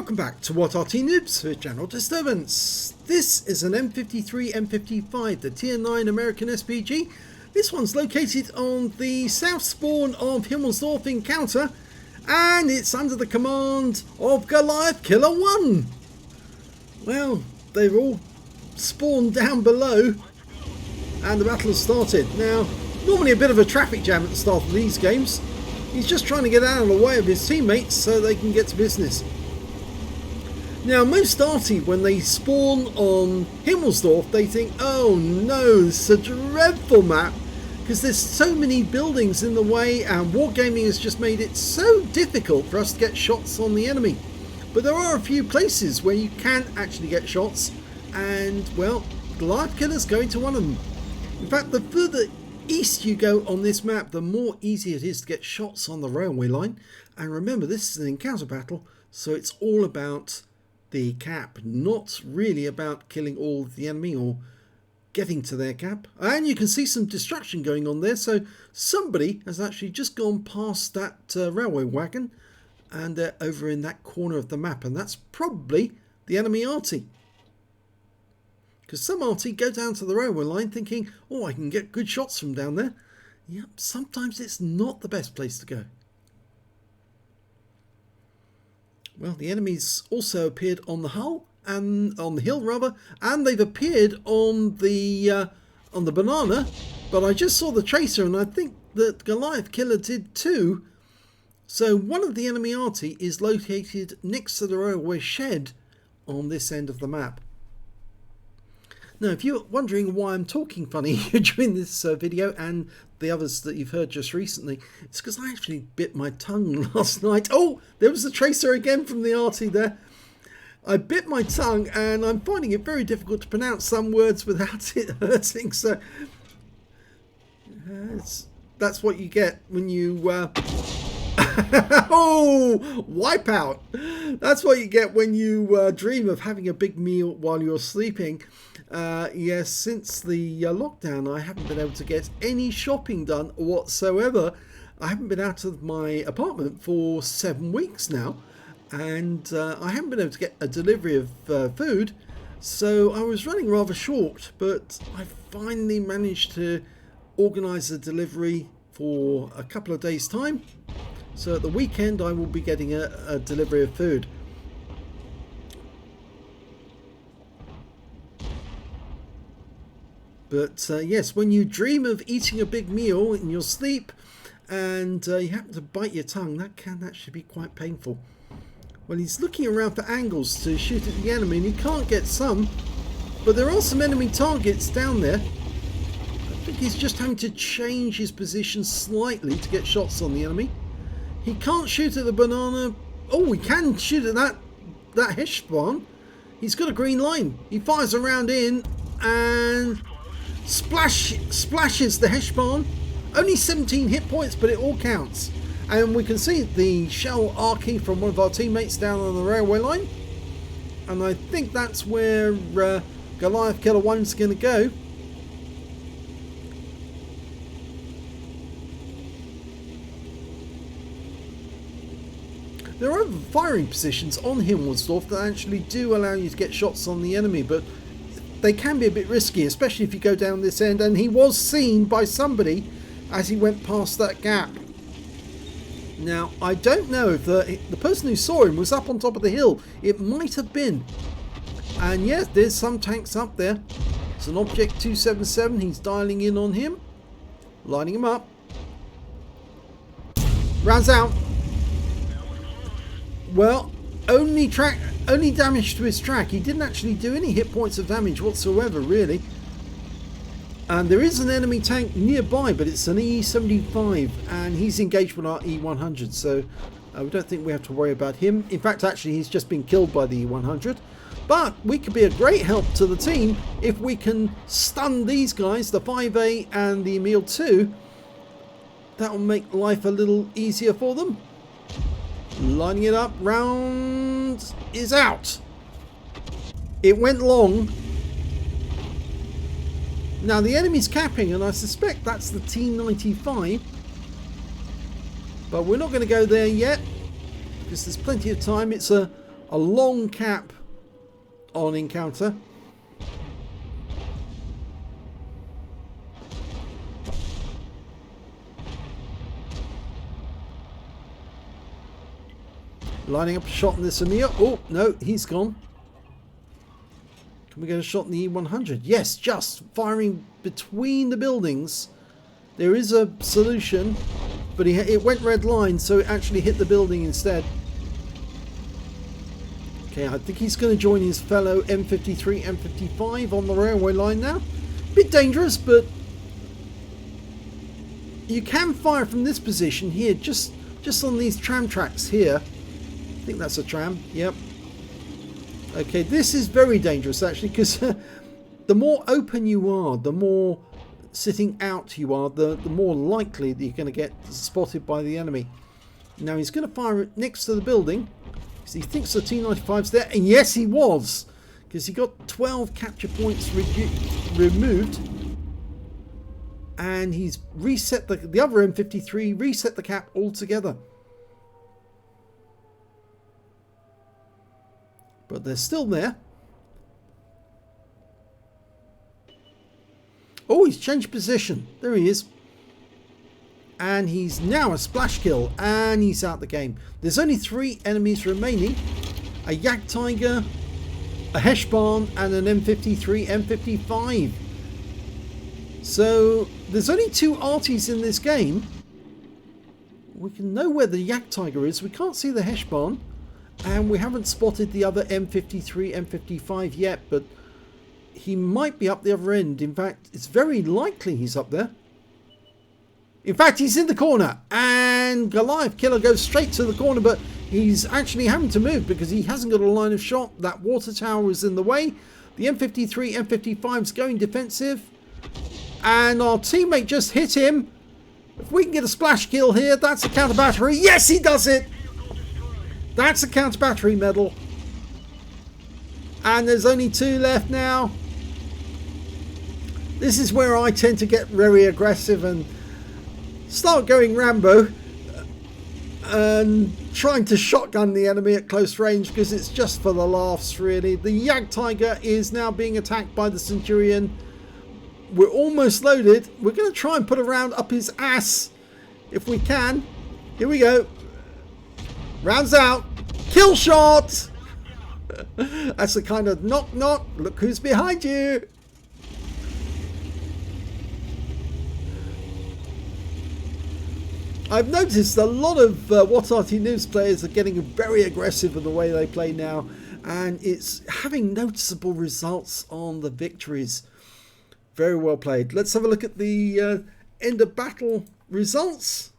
Welcome back to What Arty Noobs for General Disturbance. This is an M53 M55, the Tier 9 American SPG. This one's located on the south spawn of Himmelsdorf encounter, and it's under the command of Goliath Killer 1. Well, they've all spawned down below, and the battle has started. Now, normally a bit of a traffic jam at the start of these games. He's just trying to get out of the way of his teammates so they can get to business. Now, most Arty, when they spawn on Himmelsdorf, they think, oh no, this is a dreadful map, because there's so many buildings in the way, and wargaming has just made it so difficult for us to get shots on the enemy. But there are a few places where you can actually get shots, and, well, Goliath Killer's going to one of them. In fact, the further east you go on this map, the more easy it is to get shots on the railway line. And remember, this is an encounter battle, so it's all about the cap, not really about killing all of the enemy or getting to their cap. And you can see some destruction going on there, so somebody has actually just gone past that railway wagon, and they're over in that corner of the map, and that's probably the enemy Arty. Because some Arty go down to the railway line thinking, oh, I can get good shots from down there. Yep, sometimes it's not the best place to go. Well, the enemies also appeared on the hull, and on the hill rather, and they've appeared on the banana. But I just saw the tracer, and I think that Goliath Killer did too. So one of the enemy Arty is located next to the railway shed on this end of the map. Now, if you're wondering why I'm talking funny during this video and the others that you've heard just recently, it's because I actually bit my tongue last night. Oh, there was the tracer again from the Arty there. I bit my tongue, and I'm finding it very difficult to pronounce some words without it hurting. So that's what you get when you oh, wipeout. That's what you get when you dream of having a big meal while you're sleeping. Yes, since the lockdown, I haven't been able to get any shopping done whatsoever. I haven't been out of my apartment for 7 weeks now, and I haven't been able to get a delivery of food, so I was running rather short, but I finally managed to organise a delivery for a couple of days' time. So at the weekend I will be getting a delivery of food. But yes, when you dream of eating a big meal in your sleep and you happen to bite your tongue, that can actually be quite painful. Well, he's looking around for angles to shoot at the enemy, and he can't get some, but there are some enemy targets down there. I think he's just having to change his position slightly to get shots on the enemy. He can't shoot at the banana. Oh, he can shoot at that hesh spawn. He's got a green line. He fires a round in and splashes the hesh spawn. Only 17 hit points, but it all counts. And we can see the shell Arty from one of our teammates down on the railway line. And I think that's where Goliath Killer 1's going to go. There are firing positions on Himmelsdorf that actually do allow you to get shots on the enemy, but they can be a bit risky, especially if you go down this end. And he was seen by somebody as he went past that gap. Now, I don't know if the person who saw him was up on top of the hill. It might have been. And yes, there's some tanks up there. It's an Object 277. He's dialing in on him, lining him up. Rounds out. Well, only damage to his track. He didn't actually do any hit points of damage whatsoever, really. And there is an enemy tank nearby, but it's an E75, and he's engaged with our E100, so we don't think we have to worry about him. In fact, actually, he's just been killed by the E100. But we could be a great help to the team if we can stun these guys, the 5A and the Emil 2. That will make life a little easier for them. Lining it up, round is out. It went long. Now the enemy's capping, and I suspect that's the T95. But we're not going to go there yet, because there's plenty of time. It's a a long cap on encounter. Lining up a shot in this Amir. Oh, no, he's gone. Can we get a shot in the E100? Yes, just firing between the buildings. There is a solution, but it went red line, so it actually hit the building instead. Okay, I think he's going to join his fellow M53, M55 on the railway line now. Bit dangerous, but you can fire from this position here, just on these tram tracks here. I think that's a tram. Yep. Okay, this is very dangerous actually, because the more open you are, the more sitting out you are, the more likely that you're going to get spotted by the enemy. Now he's going to fire next to the building because he thinks the T95's there, and yes he was, because he got 12 capture points removed, and he's reset the other M53, reset the cap altogether. But they're still there. Oh, he's changed position. There he is. And he's now a splash kill. And he's out the game. There's only 3 enemies remaining. A Yak Tiger, a Heshbarn, and an M53, M55. So there's only 2 Artys in this game. We can know where the Yak Tiger is. We can't see the Heshbarn. And we haven't spotted the other M53, M55 yet, but he might be up the other end. In fact, it's very likely he's up there. In fact, he's in the corner, and Goliath Killer goes straight to the corner, but he's actually having to move because he hasn't got a line of shot. That water tower is in the way. The M53, M55 is going defensive, and our teammate just hit him. If we can get a splash kill here, that's a counter battery. Yes, he does it. That's a counter battery medal. And there's only 2 left now. This is where I tend to get very aggressive and start going Rambo and trying to shotgun the enemy at close range, because it's just for the laughs really. The Yak Tiger is now being attacked by the Centurion. We're almost loaded. We're going to try and put a round up his ass if we can. Here we go. Rounds out. Kill shot. That's the kind of knock knock. Look who's behind you. I've noticed a lot of What Arty Noobs players are getting very aggressive in the way they play now, and it's having noticeable results on the victories. Very well played. Let's have a look at the end of battle results.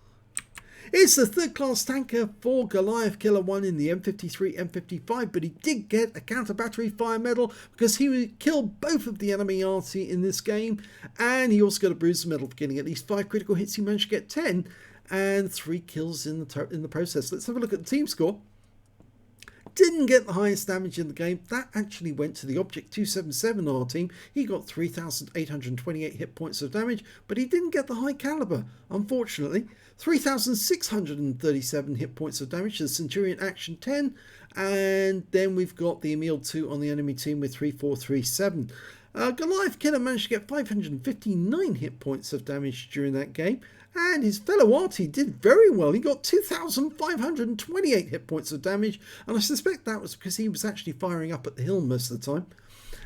It's the 3rd class tanker for Goliath Killer 1 in the M53, M55, but he did get a counter battery fire medal because he killed both of the enemy Arty in this game, and he also got a bruiser medal for getting at least 5 critical hits. He managed to get 10 and 3 kills in the process. Let's have a look at the team score. Didn't get the highest damage in the game. That actually went to the Object 277 on our team. He got 3,828 hit points of damage, but he didn't get the high caliber, unfortunately. 3,637 hit points of damage to the Centurion Action 10, and then we've got the Emil 2 on the enemy team with 3,437. Goliath Killer managed to get 559 hit points of damage during that game, and his fellow Arty did very well. He got 2,528 hit points of damage, and I suspect that was because he was actually firing up at the hill most of the time.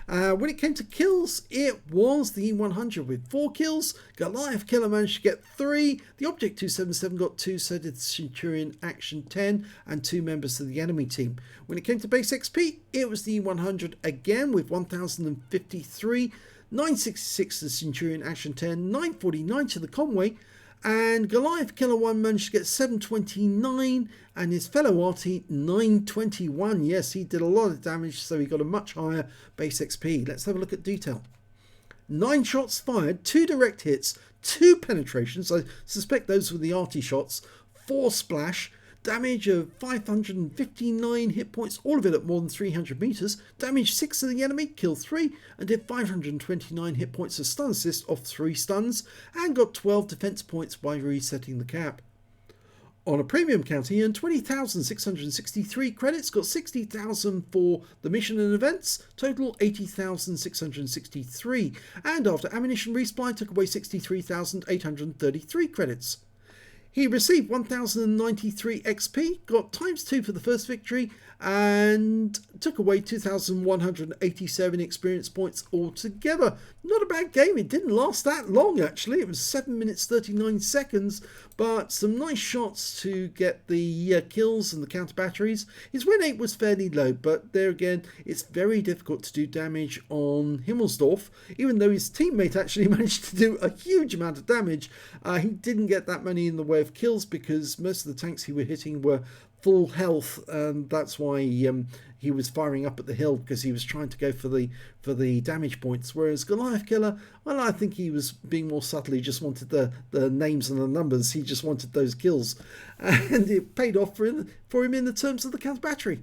When it came to kills, it was the E100 with 4 kills. Goliath Killer managed to get 3. The Object 277 got 2, so did the Centurion Action 10 and 2 members of the enemy team. When it came to base XP, it was the E100 again with 1,053. 966 to the Centurion Action 10, 949 to the Conway, and Goliath Killer 1 managed to get 729, and his fellow Arty 921. Yes, he did a lot of damage, so he got a much higher base XP. Let's have a look at detail. 9 shots fired, 2 direct hits, 2 penetrations. I suspect those were the Arty shots. 4 splash. Damage of 559 hit points, all of it at more than 300 meters. Damage 6 to the enemy, killed 3, and did 529 hit points of stun assist off 3 stuns, and got 12 defense points by resetting the cap. On a premium count, he earned 20,663 credits, got 60,000 for the mission and events, total 80,663, and after ammunition resupply took away 63,833 credits. He received 1,093 XP, got ×2 for the first victory, and took away 2,187 experience points altogether. Not a bad game. It didn't last that long, actually. It was 7 minutes 39 seconds, but some nice shots to get the kills and the counter batteries. His win rate was fairly low, but there again, it's very difficult to do damage on Himmelsdorf. Even though his teammate actually managed to do a huge amount of damage, he didn't get that many in the way of kills because most of the tanks he was hitting were full health, and that's why he was firing up at the hill, because he was trying to go for the damage points. Whereas Goliath Killer, well, I think he was being more subtle. He just wanted the names and the numbers. He just wanted those kills, and it paid off for him in the terms of the counter battery.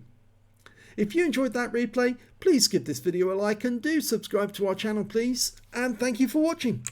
If you enjoyed that replay, please give this video a like and do subscribe to our channel, please, and thank you for watching.